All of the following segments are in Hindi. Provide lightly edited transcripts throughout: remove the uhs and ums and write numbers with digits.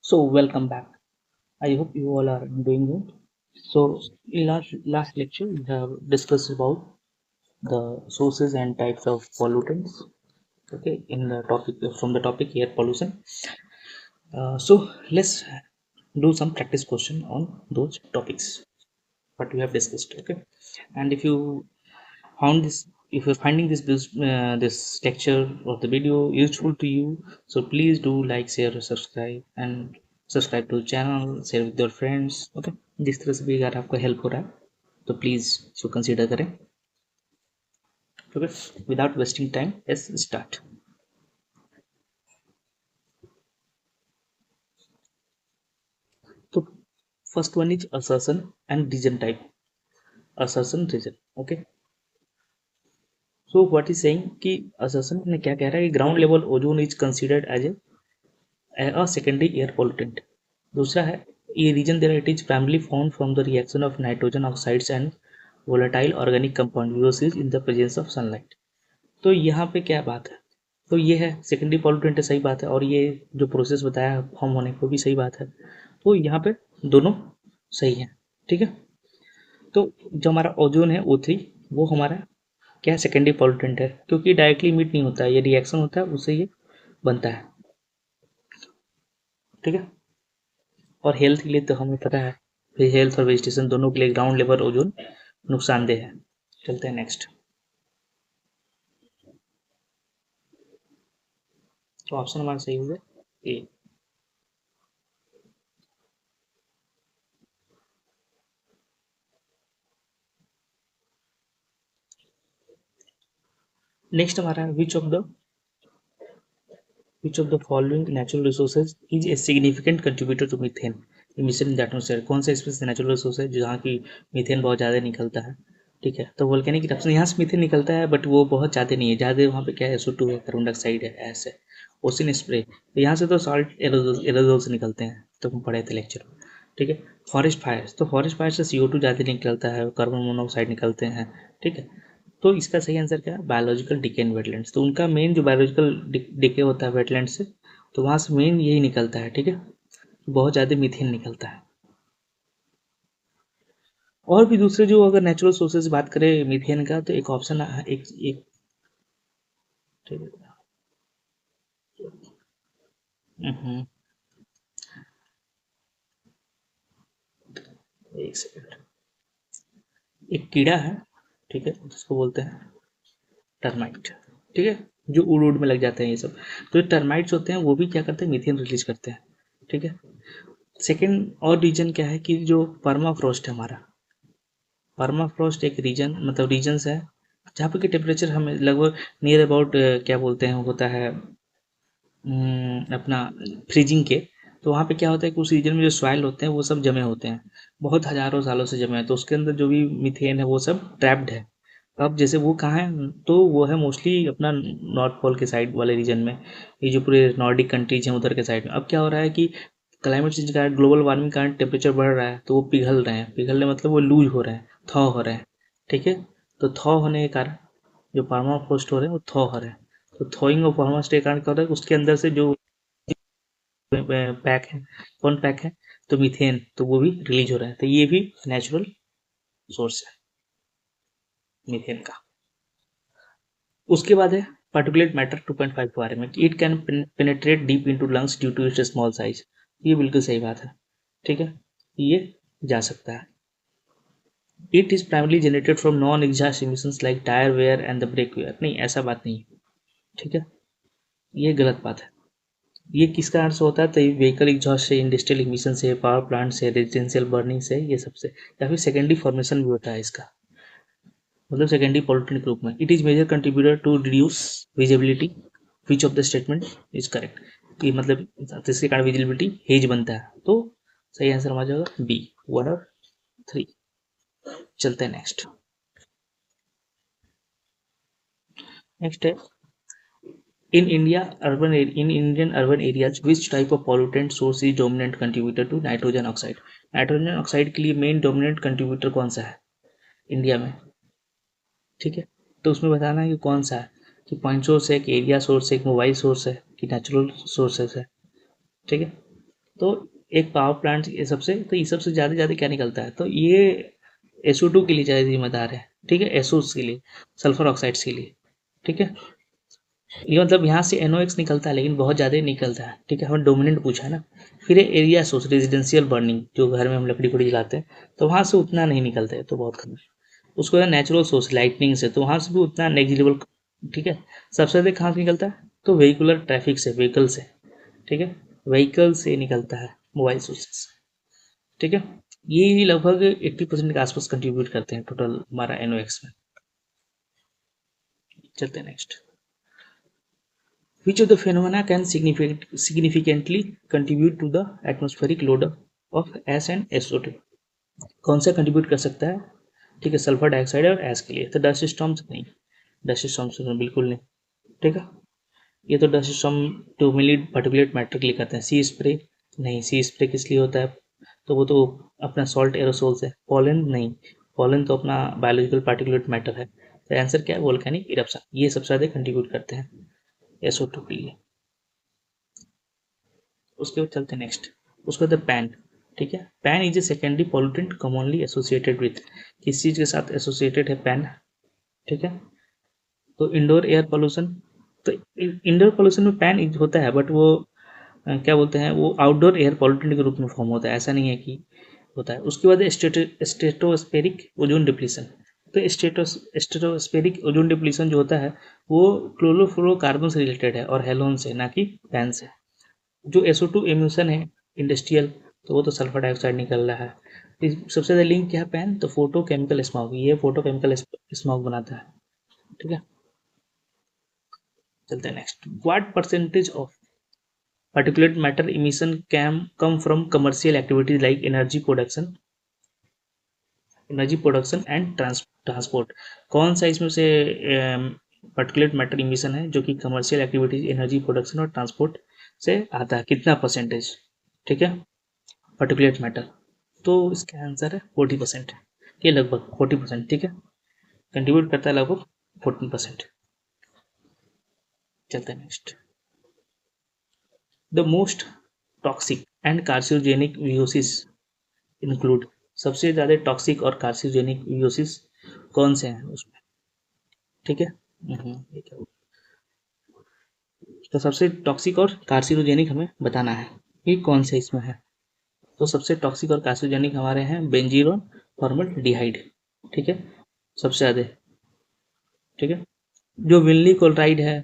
So welcome back. I hope you all are doing good. So in last lecture we have discussed about the sources and types of pollutants. Okay, in the topic from the topic air pollution. So let's do some practice question on those topics what we have discussed. Okay, and if you're finding this lecture or the video useful to you, so please do like, share, subscribe and subscribe to the channel, share with your friends. Okay, जिस तरह से भी अगर आपको हेल्प हो रहा है तो प्लीज इसको कंसीडर करें. Okay, without wasting time let's start. तो first one is assertion and reason type. Assertion reason. Okay, so what is saying कि असर्शन में क्या कह रहा है कि ground level ozone is considered as a secondary air pollutant. दूसरा है ये रीजन दे रहा it is primarily found from the reaction of nitrogen oxides and volatile organic compound uses in the presence of sunlight. तो यहाँ पे क्या बात है, तो ये है सेकेंडरी पॉल्यूटेंट है, सही बात है, और ये जो प्रोसेस बताया फॉर्म होने को भी सही बात है. तो यहाँ पे दोनों सही है. ठीक है, तो जो हमारा ओजोन है O3 वो हमारा क्या सेकेंडरी पॉल्यूटेंट है, क्योंकि डायरेक्टली इमिट नहीं होता है, ये रिएक्शन होता है उससे ये बनता है. ठीक है, और हेल्थ के लिए तो हमें पता है, हेल्थ और वेजिटेशन दोनों के लिए ग्राउंड लेवल ओजोन नुकसानदेह है. चलते हैं नेक्स्ट. तो ऑप्शन हमारा सही होगा ए. नेक्स्ट हमारा which of the following natural resources is a significant contributor to methane emission in the atmosphere. कौन सा इसमें नेचुरल रिसोर्स है जहाँ की मीथेन बहुत ज़्यादा निकलता है. ठीक है, तो वोल्केनिक इरप्शन यहाँ से मीथेन निकलता है बट वो बहुत ज़्यादा नहीं है, ज़्यादा वहाँ पे क्या है SO2 है, कार्बन डाइऑक्साइड है, ऐसे ओसिन स्प्रे. तो यहाँ से तो सॉल्ट एरोजोल से निकलते हैं, तो हम पढ़े थे लेक्चर में. ठीक है, फॉरेस्ट फायर्स, तो फॉरेस्ट फायर से CO2 ज़्यादा निकलता है, कार्बन मोनोऑक्साइड निकलते हैं. ठीक है, तो इसका सही आंसर क्या है, बायोलॉजिकल डिके इन वेटलैंड्स. तो उनका मेन जो बायोलॉजिकल डिके होता है वेटलैंड से, तो वहाँ से मेन यही निकलता है. ठीक है, बहुत ज़्यादा मीथेन निकलता है. और भी दूसरे जो अगर नेचुरल सोर्सेज बात करें मीथेन का, तो एक ऑप्शन एक एक ठीक है. हम्म, एक सेकंड. एक कीड़ा है, ठीक है, जिसको बोलते हैं टर्माइट. ठीक है, जो उड़ उड़ में लग जाते हैं ये सब. तो ये टर्माइट्स होते हैं, वो भी क्या करते हैं, मीथेन रिलीज करते हैं. ठीक है, सेकंड और रीजन क्या है कि जो परमाफ्रॉस्ट है हमारा, परमाफ्रॉस्ट एक रीजन मतलब रीजन्स है जहाँ पे कि टेम्परेचर हमें लगभग नियर अबाउट क्या बोलते हैं होता है अपना फ्रीजिंग के. तो वहाँ पे क्या होता है कि उस रीजन में जो सॉइल होते हैं वो सब जमे होते हैं, बहुत हजारों सालों से जमे हैं, तो उसके अंदर जो भी मीथेन है वो सब ट्रैप्ड है. अब जैसे वो कहाँ है, तो वो है मोस्टली अपना नॉर्थ पोल के साइड वाले रीजन में, ये जो पूरे नॉर्डिक कंट्रीज हैं उधर के साइड में. अब क्या हो रहा है कि क्लाइमेट चेंज का कारण, ग्लोबल वार्मिंग का कारण टेम्परेचर बढ़ रहा है, तो वो पिघल रहे हैं, पिघलने मतलब वो लूज हो रहे हैं, थॉ हो रहे हैं. ठीक है, तो थॉ होने के कारण जो परमाफ्रॉस्ट हो रहे हैं वो थॉ हो रहे हैं. तो थॉइंग ऑफ परमाफ्रॉस्ट के कारण क्या होता है कि उसके अंदर से जो पैक है, कौन पैक है, तो मीथेन, तो वो भी रिलीज हो रहा है. तो ये भी नेचुरल सोर्स है मीथेन का. उसके बाद है पार्टिकुलेट मैटर 2.5 के बारे में, कि it can penetrate deep into lungs due to its small size. ये बिल्कुल सही बात है. ठीक है, ये जा सकता है. It is primarily generated from non exhaust emissions like tyre wear and the brake wear. नहीं, ऐसा बात नहीं. ठीक है, ये गलत बात है. ये किस कारण से होता है, तो व्हीकल एग्जॉस्ट से, इंडस्ट्रियल इमिशन से, पावर प्लांट से, रेजिडेंशियल बर्निंग से, ये सबसे, या फिर सेकेंडरी फॉर्मेशन भी होता है इसका, मतलब सेकेंडरी पॉल्यूटेंट के रूप में. It is major contributor to reduce visibility. Which of the statement is correct, कि मतलब इसके कारण विजिबिलिटी हेज बनता है. तो सही आंसर आ जाएगा बी, 1 और 3. चलते हैं नेक्स्ट. नेक्स्ट है in Indian urban areas which type of pollutant source is dominant contributor to nitrogen oxide. Nitrogen oxide के लिए मेन डोमिनेंट कंट्रीब्यूटर कौन सा है इंडिया में. ठीक है, तो उसमें बताना है कि कौन सा है, कि पॉइंट सोर्स है, कि एरिया सोर्स है, कि मोबाइल सोर्स है, कि नेचुरल सोर्सेस है. ठीक है, तो एक पावर प्लांट ये सबसे, तो ये सबसे ज़्यादा क्या निकलता है, तो ये SO2 के लिए ज़्यादा जिम्मेदार है, ठीक है, एसोस के लिए, सल्फर ऑक्साइड्स के लिए, ठीक है। ये मतलब यहाँ से NOx निकलता है लेकिन बहुत ज़्यादा निकलता है, ठीक है, हमें डोमिनेंट पूछा है ना। फिर एरिया सोर्स, रेजिडेंशियल बर्निंग, जो घर में हम लकड़ी को जलाते हैं, तो वहाँ से उतना नहीं निकलता है, तो बहुत कम है। उसको है नेचुरल सोर्स लाइटनिंग से, तो वहाँ से भी उतना नेग्लिजिबल, ठीक है। सबसे ज़्यादा कहाँ से निकलता है, तो व्हीकुलर ट्रैफिक से, व्हीकल से, ठीक है, व्हीकल से निकलता है, मोबाइल सोर्सेस, ठीक है। ये लगभग 80% के आसपास कंट्रीब्यूट करते हैं टोटल हमारा NOx में। चलते हैं next. Which of the phenomena can significantly contribute to the atmospheric load of S and SO2? कौन सा कंट्रीब्यूट कर सकता है, ठीक है, सल्फर डाइऑक्साइड और एस के लिए, तो डस्ट स्टॉर्म्स नहीं, डस्ट स्टॉर्म्स बिल्कुल नहीं, ठीक है। ये तो डस्ट स्टॉर्म टू मिली पार्टिकुलेट मैटर के लिए करते हैं। सी स्प्रे नहीं, सी स्प्रे किस लिए होता है, तो वो तो अपना सॉल्ट एरोसोल्स है। पॉलन नहीं, पॉलन तो अपना बायोलॉजिकल पार्टिकुलेट मैटर है। तो आंसर क्या है, वोल्केनिक इरप्शन, ये सबसे ज़्यादा कंट्रीब्यूट करते हैं SO2 के लिए। उसके बाद चलते हैं नेक्स्ट। उसके बाद पैन, ठीक है। Pan is a secondary pollutant commonly associated with, किस चीज़ के साथ एसोसिएटेड है पैन, ठीक है। तो इंडोर एयर पोल्यूशन, तो इंडोर पोल्यूशन में पैन होता है, बट वो क्या बोलते हैं, वो आउटडोर एयर पॉल्यूटेंट के रूप में फॉर्म होता है, ऐसा नहीं है कि होता है। उसके बाद स्ट्रेटोस्फेरिक ओजोन डिप्लीशन, तो स्ट्रेटोस्फेरिक ओजोन डिप्लीशन जो होता है वो क्लोरोफ्लोरोकार्बन से रिलेटेड है और हेलोन से, ना कि पैन से। जो SO2 एमिशन है इंडस्ट्रियल, तो वो तो सल्फर डाइऑक्साइड निकल रहा है। सबसे ज़्यादा लिंक क्या है पैन, तो फोटो केमिकल स्मॉग, ये फोटो केमिकल स्मॉग बनाता है, ठीक है। चलते हैं next. What percentage of particulate matter emission can come from commercial activities like energy production and transport? कौन सा इसमें से particulate matter emission है जो कि कमर्शियल एक्टिविटीज, एनर्जी प्रोडक्शन और ट्रांसपोर्ट से आता है, कितना परसेंटेज, ठीक है, particulate मैटर, तो इसका आंसर है 40%, ये लगभग 40%, ठीक है, कंट्रीब्यूट करता है लगभग 14%। चलते हैं next. The most toxic and carcinogenic VOCs include, सबसे ज़्यादा टॉक्सिक और कार्सिनोजेनिक VOCs कौन से हैं उसमें, ठीक है। तो सबसे टॉक्सिक और कार्सिनोजेनिक हमें बताना है कि कौन से इसमें है। तो सबसे टॉक्सिक और कार्सिनोजेनिक हमारे हैं बेंजीन और फॉर्मल्डिहाइड, ठीक है, सबसे ज़्यादा, ठीक है। जो विनली क्लोराइड है,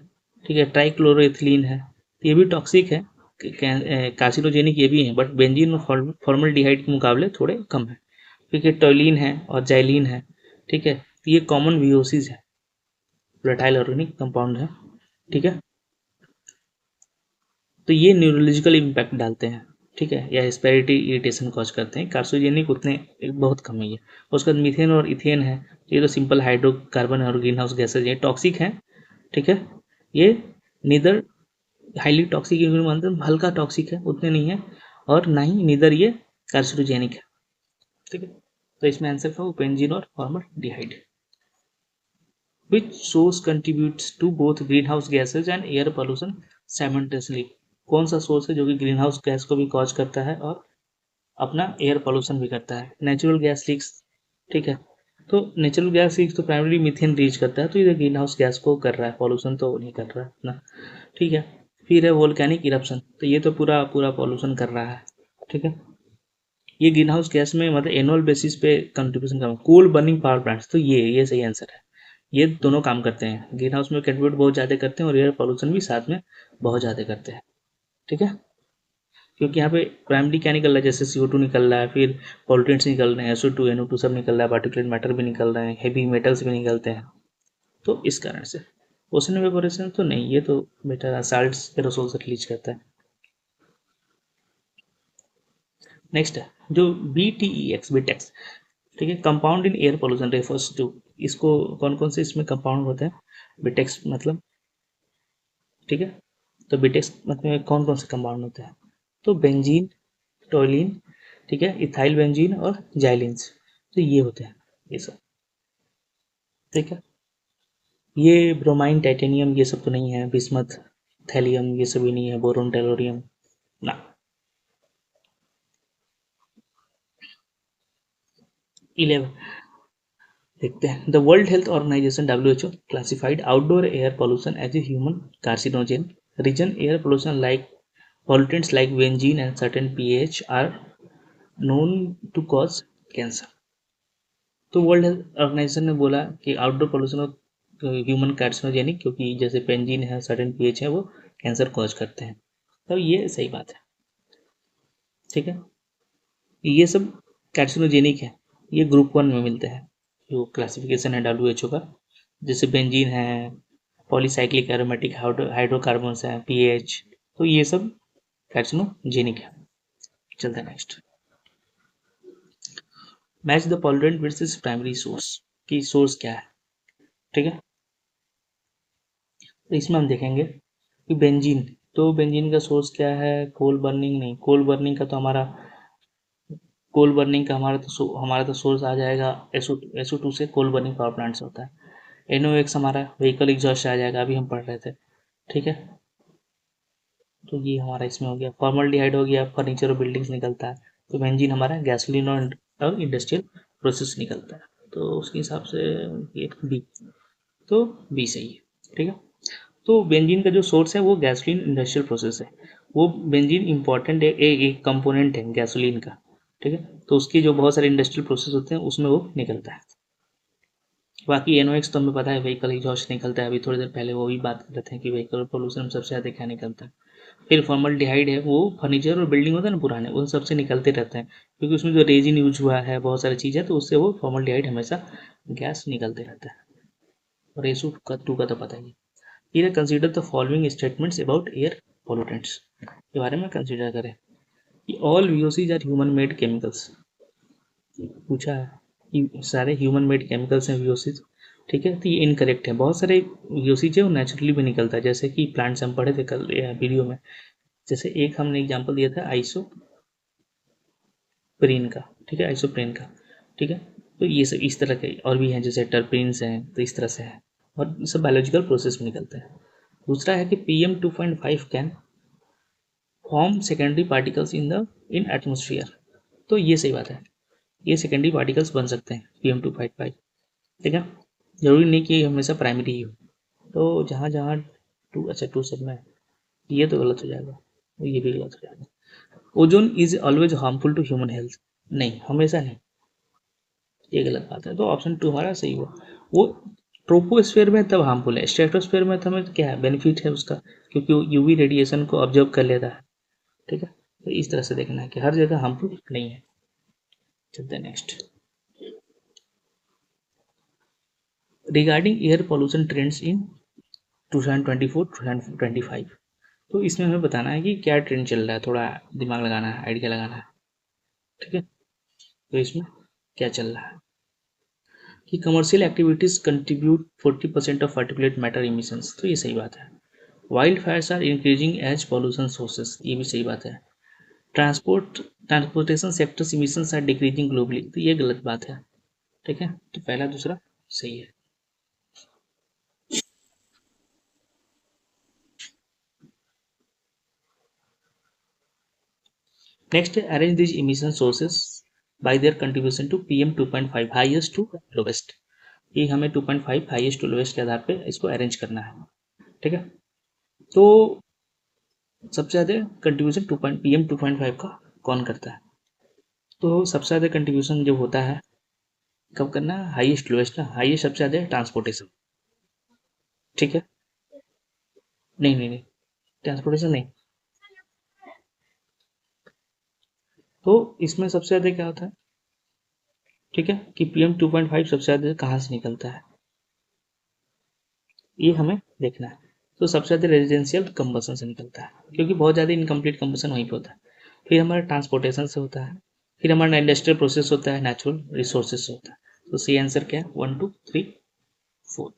ठीक है, ट्राइक्लोरोएथिलीन है, तो ये भी टॉक्सिक है, कार्सिनोजेनिक ये भी है, बट बेंजीन और फॉर्मल्डिहाइड के मुकाबले थोड़े कम है। ठीक है, टोलिन है और जाइलिन है, ठीक है, ये कॉमन VOCs है, वोलेटाइल ऑर्गेनिक कंपाउंड है, ठीक है। तो ये न्यूरोलॉजिकल इम्पैक्ट डालते हैं, ठीक है, या एस्पेरिटी इरिटेशन कॉज करते हैं। कार्सिनोजेनिक उतने बहुत कम है ये। उसके बाद मीथेन और इथेन है, ये तो सिंपल हाइड्रोकार्बन और ग्रीन हाउस गैसेज, ये टॉक्सिक है, ठीक है। ये नीदर हाईली टॉक्सिक मतलब हल्का टॉक्सिक है, उतने नहीं है, और ना ही नीदर ये कार्सिनोजेनिक है, ठीक है। तो इसमें आंसर था बेंजीन और formaldehyde. Which source contributes to both greenhouse gases and air pollution simultaneously? कौन सा सोर्स है जो कि ग्रीन हाउस गैस को भी कॉज करता है और अपना एयर पोल्यूशन भी करता है? नेचुरल गैस लीक्स, ठीक है। तो नेचुरल गैस लीक्स तो प्राइमरी मीथेन रीच करता है, तो ये ग्रीन हाउस गैस को कर रहा है, पॉल्यूशन तो नहीं कर रहा है अपना, ठीक है। फिर है वोल्केनिक इरप्शन, तो ये तो पूरा पूरा पॉल्यूशन कर रहा है, ठीक है। ये ग्रीन हाउस गैस में मतलब एनुअल बेसिस पे कंट्रीब्यूशन कर, कोल बर्निंग पावर प्लांट्स, तो ये सही आंसर है। ये दोनों काम करते हैं, ग्रीन हाउस में कंट्रीब्यूट बहुत ज़्यादा करते हैं और एयर पॉल्यूशन भी साथ में बहुत ज़्यादा करते हैं, ठीक है। क्योंकि यहाँ पे प्राइमरी क्या निकल रहा है, जैसे CO2 निकल रहा है, फिर पॉल्यूटेंट्स निकल रहे हैं, SO2 NO2 सब निकल रहा है, पार्टिकुलेट मैटर भी निकल रहे हैं, हेवी मेटल्स भी निकलते हैं, तो इस कारण से। ओशन इवेपोरेशन तो नहीं, ये तो बेटा साल्ट्स एरोसोल से रिलीज करता है। नेक्स्ट है जो BTEX, बिटेक्स, ठीक है, compound in air pollution refers to, इसको कौन कौन से इसमें कंपाउंड होते हैं, बिटेक्स मतलब, ठीक है। तो बिटेक्स मतलब कौन कौन से कंपाउंड होते हैं, तो बेंजीन, टोलिन, ठीक है, इथाइल बेंजीन और जाइलिन्स, तो ये होते हैं ये सब, ठीक है। ये ब्रोमाइन, टाइटेनियम ये सब तो नहीं है, बिस्मथ, थैलियम ये सभी नहीं है, बोरोन, टेलोरियम ना। 11 देखते हैं। The World Health Organization WHO classified outdoor air pollution as a human carcinogen. Reason air pollution like pollutants like benzene and certain pH are known to cause cancer। तो वर्ल्ड हेल्थ ऑर्गेनाइजेशन ने बोला कि आउटडोर पोल्यूशन ह्यूमन कार्सिनोजेनिक, क्योंकि जैसे बेंजीन है, सर्टेन पीएच है, वो कैंसर कॉज करते हैं। तो ये सही बात है, ठीक है। ये सब कार्सिनोजेनिक है, ये ग्रुप 1 में मिलते हैं जो क्लासिफिकेशन है WHO का। जैसे बेंजीन है, पॉलीसाइक्लिक एरोमेटिक हाइड्रोकार्बन्स है, पीएच, तो ये सब कार्सिनोजेनिक है। चलते हैं next. Match the pollutant with its primary source, की सोर्स क्या है, ठीक है। तो इसमें हम देखेंगे कि बेंजीन, तो बेंजीन का सोर्स क्या है, कोल बर्निंग नहीं, हमारा तो सोर्स आ जाएगा SO2 से, कोल बर्निंग पावर प्लांट से होता है। NOx हमारा व्हीकल एग्जॉस्ट आ जाएगा, अभी हम पढ़ रहे थे, ठीक है। तो ये हमारा इसमें हो गया। फॉर्मल्डिहाइड हो गया, फर्नीचर और बिल्डिंग्स निकलता है। तो बेंजीन हमारा गैसोलीन और इंडस्ट्रियल प्रोसेस निकलता है। तो उसके हिसाब से ये बी, तो बी सही है, ठीक है। तो बेंजीन का जो सोर्स है वो गैसोलीन इंडस्ट्रियल प्रोसेस है। वो बेंजीन इंपॉर्टेंट एक कंपोनेंट है गैसोलीन का, ठीक है। तो उसकी जो बहुत सारे इंडस्ट्रियल प्रोसेस होते हैं उसमें वो निकलता है। बाकी NOx तो हमें पता है व्हीकल एग्जॉस्ट निकलता है, अभी थोड़ी देर पहले वो भी बात कर रहे थे कि व्हीकल पोल्यूशन में सबसे ज़्यादा क्या निकलता है। फिर फॉर्मल्डिहाइड है, वो फर्नीचर और बिल्डिंग होता है ना पुराने, उन सबसे निकलते रहते हैं, क्योंकि उसमें जो रेजिन यूज हुआ है, बहुत सारी चीज़ है, तो उससे वो फॉर्मल्डिहाइड हमेशा गैस निकलते रहता है। और SO2 का तो पता ही है। Here consider the following statements about air pollutants, के बारे में कंसिडर करें कि all VOCs are human made chemicals, पूछा है कि सारे ह्यूमन मेड केमिकल्स हैं VOCs, ठीक है। तो ये इनकरेक्ट है। बहुत सारे VOCs है वो नेचुरली भी निकलता है, जैसे कि प्लांट्स हम पढ़े थे कल वीडियो में। जैसे एक हमने एग्जांपल दिया था आइसोप्रीन का, ठीक है, आइसोप्रीन का, ठीक है। तो ये सब इस तरह के और भी हैं, जैसे टर्पीन्स हैं, तो इस तरह से है, और सब बायोलॉजिकल प्रोसेस में निकलते हैं। दूसरा है कि PM2.5 can form secondary particles in atmosphere. तो ये सही बात है, ये सेकेंडरी पार्टिकल्स बन सकते हैं PM2.5, ठीक है। जरूरी नहीं कि हमेशा प्राइमरी ही हो। तो जहाँ जहाँ टू सब में, ये तो गलत हो जाएगा, ये भी गलत हो जाएगा। Ozone is always harmful to human health, नहीं, हमेशा नहीं, ये गलत बात है। तो ऑप्शन 2 हमारा सही हुआ। वो ट्रोपोस्फेयर में तब हार्मफुल है, स्ट्रेटोस्फेयर में तो हमें क्या है, बेनिफिट है उसका, क्योंकि वो UV रेडिएशन को ऑब्जर्व कर लेता है, ठीक है। तो इस तरह से देखना है कि हर जगह हार्मफुल नहीं है। चलते हैं next. Regarding air pollution trends in 2024-2025, तो इसमें हमें बताना है कि क्या ट्रेंड चल रहा है, थोड़ा दिमाग लगाना है, आइडिया लगाना है, ठीक है। तो इसमें क्या चल रहा है कि commercial activities contribute 40% of particulate matter emissions, तो ये सही बात है। Wild fires are increasing as pollution sources, ये भी सही बात है। Transportation sectors emissions are decreasing globally, तो ये गलत बात है, ठीक है। तो पहला दूसरा सही है। नेक्स्ट है arrange this emission sources by their contribution to PM2.5 highest to lowest. ये हमें 2.5 हाईएस्ट टू लोवेस्ट के आधार पे इसको अरेंज करना है, ठीक है। तो सबसे ज़्यादा कंट्रीब्यूशन PM2.5 का कौन करता है, तो सबसे ज़्यादा कंट्रीब्यूशन जो होता है कब करना है, हाईएस्ट लोवेस्ट ना, हाईएस्ट सबसे ज़्यादा ट्रांसपोर्टेशन, ठीक है। नहीं नहीं नहीं, ट्रांसपोर्टेशन नहीं। तो इसमें सबसे ज़्यादा क्या होता है, ठीक है, कि PM2.5 सबसे ज़्यादा कहाँ से निकलता है, ये हमें देखना है। तो सबसे ज़्यादा रेजिडेंशियल कंबसन से निकलता है, क्योंकि बहुत ज़्यादा इनकम्प्लीट कंबसन वहीं पे होता है। फिर हमारा ट्रांसपोर्टेशन से होता है, फिर हमारा इंडस्ट्रियल प्रोसेस होता है, नेचुरल रिसोर्सेज से होता है। तो सी आंसर क्या है, 1 2 3 4।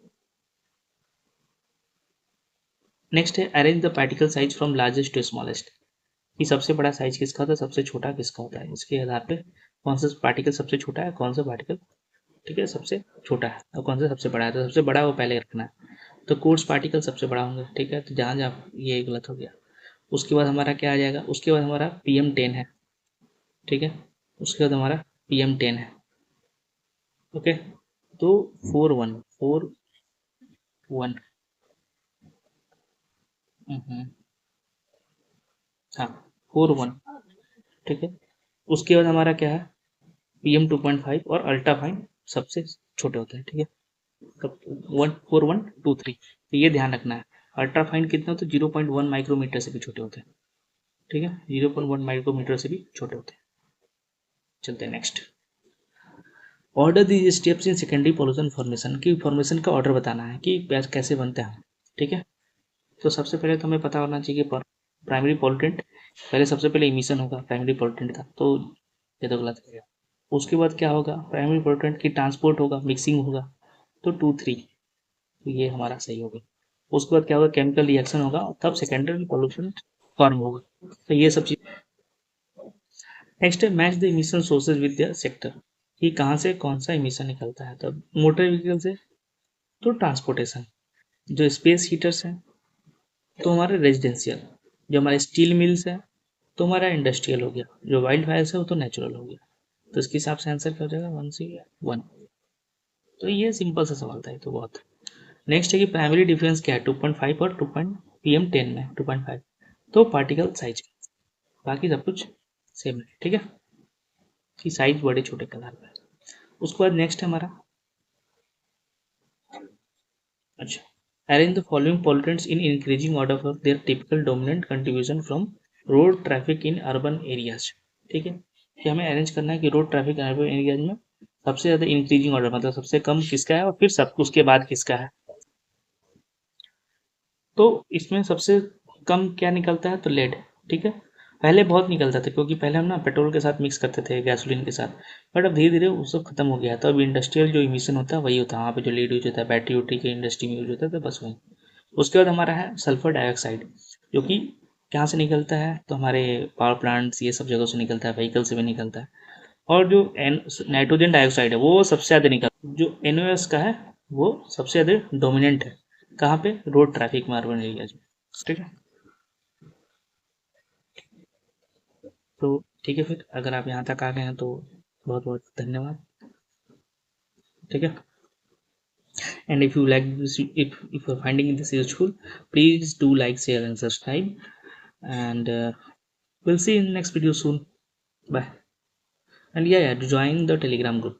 नेक्स्ट है arrange the particle size from largest to smallest, कि सबसे बड़ा साइज किसका होता है, सबसे छोटा किसका होता है, इसके आधार पे कौन सा पार्टिकल सबसे छोटा है, कौन सा पार्टिकल, ठीक है, सबसे छोटा है, और कौन सा सबसे बड़ा है। तो सबसे बड़ा वो पहले रखना है, तो कोर्स पार्टिकल सबसे बड़ा होंगे, ठीक है। तो जहाँ जहाँ ये गलत हो गया। उसके बाद हमारा क्या आ जाएगा, उसके बाद हमारा PM10 है, ठीक है। उसके बाद हमारा PM10 है, ओके, तो 4 1 हाँ 4 1 ठीक है। उसके बाद हमारा क्या है, PM 2.5 और अल्ट्रा फाइन सबसे छोटे होते हैं, ठीक है। तब 1 4 1 2 3, तो ये ध्यान रखना है। अल्ट्रा फाइन कितना होता है, 0.1 माइक्रोमीटर से भी छोटे होते हैं, ठीक है, 0.1 माइक्रोमीटर से भी छोटे होते हैं। चलते हैं next. Order the steps in secondary pollution formation की फॉर्मेशन का ऑर्डर बताना है कि कैसे बनते हैं, ठीक है। तो सबसे पहले तो हमें पता होना चाहिए कि प्राइमरी पॉल्यूटेंट, पहले सबसे पहले इमिशन होगा प्राइमरी पॉल्यूटेंट का, तो ये तो गलत हो गया। उसके बाद क्या होगा, प्राइमरी पॉल्यूटेंट की ट्रांसपोर्ट होगा, मिक्सिंग होगा, तो 2 3, तो ये हमारा सही होगा। उसके बाद क्या होगा, केमिकल रिएक्शन होगा, तब सेकेंडरी पॉल्यूशन फॉर्म होगा, तो ये सब चीज। नेक्स्ट है match the emission sources with the sector, कि कहाँ से कौन सा इमिशन निकलता है। तब मोटर व्हीकल से तो ट्रांसपोर्टेशन, जो स्पेस हीटर्स हैं तो हमारे रेजिडेंशियल, जो हमारे स्टील मिल्स है तो हमारा इंडस्ट्रियल हो गया, जो वाइल्ड फायर्स है वो तो नेचुरल हो गया। तो इसके हिसाब से आंसर क्या हो जाएगा, 1 C 1। तो ये सिंपल सा सवाल था, ये तो बहुत। नेक्स्ट है कि प्राइमरी डिफरेंस क्या है 2.5 और 2 PM 10 में 2.5, तो पार्टिकल साइज, बाकी सब कुछ सेम है, ठीक है, कि साइज बड़े छोटे के आधार पर। उसके बाद नेक्स्ट है हमारा, अच्छा, arrange the following pollutants in increasing order of their typical dominant contribution from road traffic in urban areas, ठीक है, कि हमें अरेंज करना है कि रोड ट्रैफिक अर्बन एरियाज में सबसे ज़्यादा इंक्रीजिंग ऑर्डर, मतलब सबसे कम किसका है और फिर सब उसके बाद किसका है। तो इसमें सबसे कम क्या निकलता है, तो लेड, ठीक है। पहले बहुत निकलता था क्योंकि पहले हम ना पेट्रोल के साथ मिक्स करते थे, गैसोलीन के साथ, बट अब धीरे धीरे वो सब खत्म हो गया। तो अब इंडस्ट्रियल जो इमिशन होता है वही होता है, वहाँ पे जो लीड यूज होता है बैटरी उटरी के इंडस्ट्री में यूज होता है, तो बस वही। उसके बाद हमारा है सल्फर डाइऑक्साइड, जो कि कहाँ से निकलता है, तो हमारे पावर प्लांट्स ये सब जगहों से निकलता है, व्हीकल से भी निकलता है। और जो नाइट्रोजन डाइऑक्साइड है वो सबसे ज़्यादा निकलता है, जो NOx का है वो सबसे ज़्यादा डोमिनेंट है, कहाँ पे, रोड ट्रैफिक में, अर्बन एरियाज में, ठीक है। तो ठीक है, फिर अगर आप यहाँ तक आ गए हैं तो बहुत बहुत धन्यवाद, ठीक है। And if you like this, if you're finding this useful, please do like, share and subscribe, and we'll see you in the next video soon. Bye. And yeah, join the Telegram group.